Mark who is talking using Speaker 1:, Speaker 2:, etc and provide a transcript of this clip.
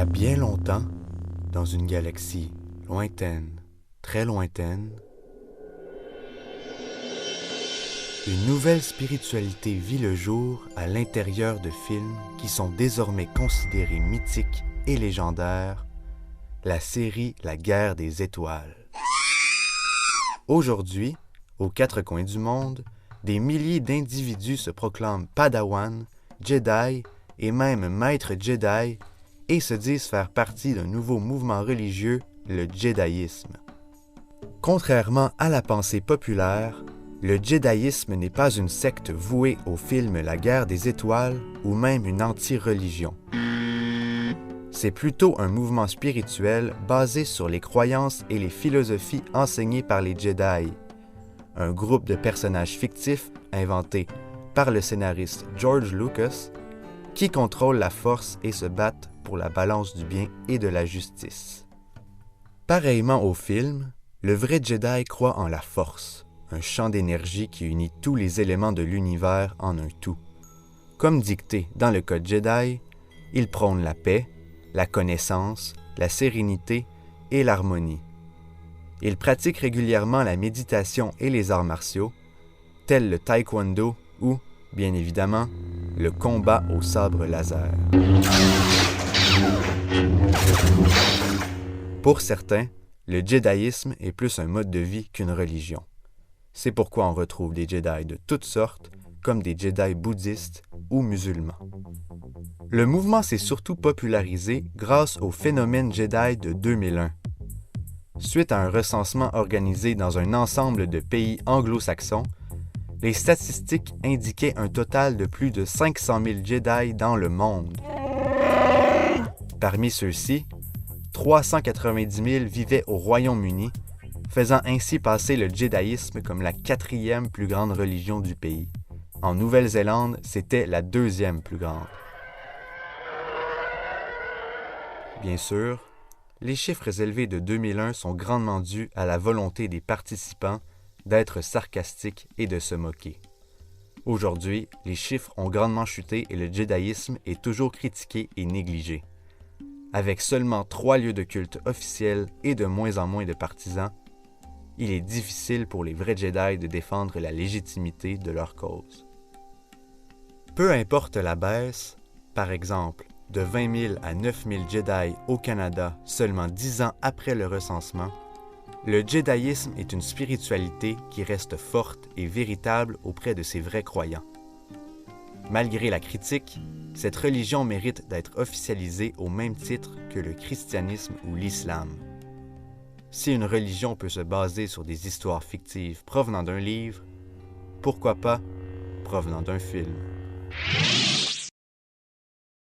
Speaker 1: a bien longtemps, dans une galaxie lointaine, très lointaine, une nouvelle spiritualité vit le jour à l'intérieur de films qui sont désormais considérés mythiques et légendaires, la série La Guerre des Étoiles. Aujourd'hui, aux quatre coins du monde, des milliers d'individus se proclament Padawan, Jedi et même Maître Jedi et se disent faire partie d'un nouveau mouvement religieux, le Jediisme. Contrairement à la pensée populaire, le Jediisme n'est pas une secte vouée au film La Guerre des Étoiles ou même une anti-religion. C'est plutôt un mouvement spirituel basé sur les croyances et les philosophies enseignées par les Jedi, un groupe de personnages fictifs inventés par le scénariste George Lucas qui contrôlent la force et se battent pour la balance du bien et de la justice. Pareillement au film, le vrai Jedi croit en la force, un champ d'énergie qui unit tous les éléments de l'univers en un tout. Comme dicté dans le Code Jedi, il prône la paix, la connaissance, la sérénité et l'harmonie. Il pratique régulièrement la méditation et les arts martiaux, tels le taekwondo ou, bien évidemment, le combat au sabre laser. Pour certains, le Jediisme est plus un mode de vie qu'une religion. C'est pourquoi on retrouve des Jedi de toutes sortes, comme des Jedi bouddhistes ou musulmans. Le mouvement s'est surtout popularisé grâce au phénomène Jedi de 2001. Suite à un recensement organisé dans un ensemble de pays anglo-saxons, les statistiques indiquaient un total de plus de 500 000 Jedi dans le monde. Parmi ceux-ci, 390 000 vivaient au Royaume-Uni, faisant ainsi passer le Jediisme comme la 4e plus grande religion du pays. En Nouvelle-Zélande, c'était la 2e plus grande. Bien sûr, les chiffres élevés de 2001 sont grandement dus à la volonté des participants d'être sarcastiques et de se moquer. Aujourd'hui, les chiffres ont grandement chuté et le Jediisme est toujours critiqué et négligé. Avec seulement 3 lieux de culte officiels et de moins en moins de partisans, il est difficile pour les vrais Jedi de défendre la légitimité de leur cause. Peu importe la baisse, par exemple, de 20 000 à 9 000 Jedi au Canada seulement 10 ans après le recensement, le Jediisme est une spiritualité qui reste forte et véritable auprès de ses vrais croyants. Malgré la critique, cette religion mérite d'être officialisée au même titre que le christianisme ou l'islam. Si une religion peut se baser sur des histoires fictives provenant d'un livre, pourquoi pas provenant d'un film?